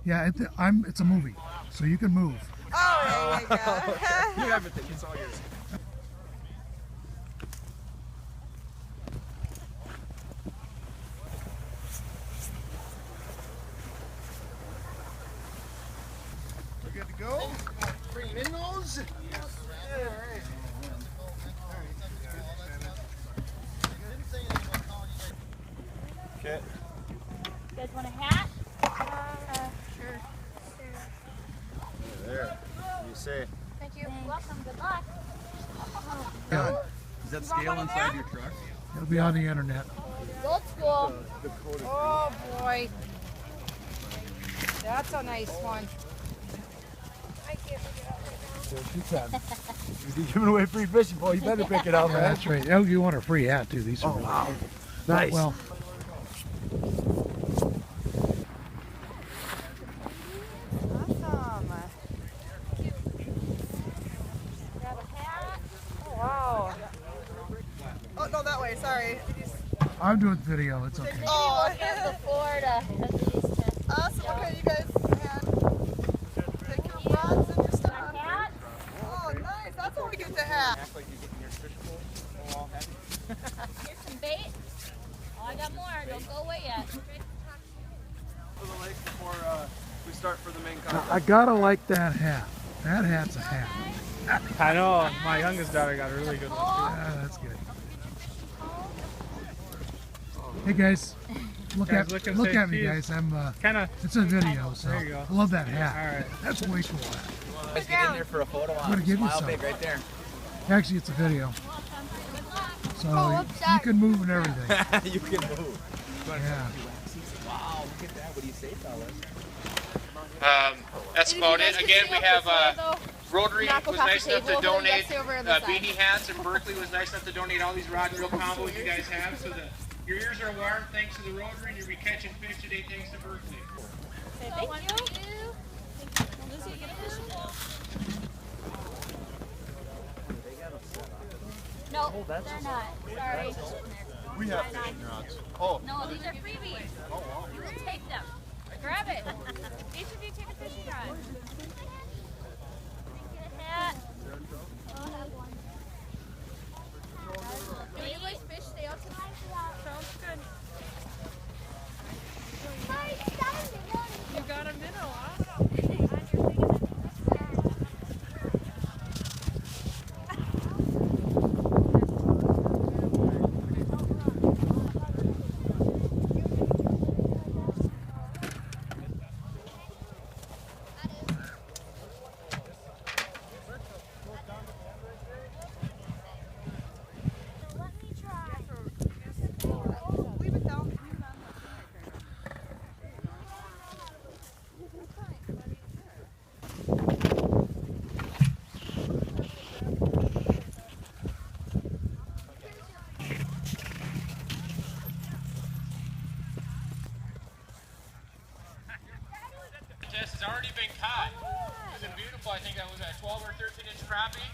Yeah, it's a movie, so you can move. Oh, there you go. You have everything. It's all yours. We're good to go? Bring him in those? Okay. You guys want a hat? Sure. There. What do you say? Thank you. Welcome. Good luck. Yeah, Is that scale inside your truck? it'll be on the internet. Old school. Oh, boy. That's a nice one. I can't pick it up right now. If you're giving away free fishing pole, you better pick it up, Yeah, man. that's right. Oh, you want a free hat too? These are Oh, really wow. good. Nice. Well, Awesome. Grab a hat. Oh, wow. Oh, no, that way. Sorry. I'm doing video. It's okay. Oh, Look at the Florida. awesome. Okay, you guys can take your rods and your stuff. Hat. Oh, nice. That's what we get to have. Act like you're getting your fish pole all happy. Here's some bait. Oh, I got more. Don't go away yet. For the lake before we start for the main Now, contest. I gotta like that hat. That hat's a hat. I know. My youngest daughter got a really good one. Yeah, that's good. Hey guys, look Guys, at look and look say at me, cheese. guys. I'm Kind of. it's a video, so There you go. I love that hat. All right. That's way cool. Guys, get in there for a photo. I'm gonna give you Smile some. big right there. Actually, it's a video, so whoops, you can move and everything. You can move. Yeah. Wow, look at that. What do you say, fellas? That's about it. Again, we have Rotary was nice enough to donate beanie hats, and Berkeley was nice enough to donate all these rod and reel combos you guys have. So your ears are warm thanks to the Rotary, and you'll be catching fish today thanks to Berkeley. Thank you. Lizzie, get a fishing pole. No, they're not. Sorry. We have fishing rods. Oh. No, these are freebies. You will take them. Grab it. Each of you take a fishing rod. Get a hat. I'll have one. Do you guys fish? Stay out tonight. Sounds good. You got a minnow, huh? Leave it down. The test has already been caught. It was a beautiful, I think that was a 12 or 13 inch crappie.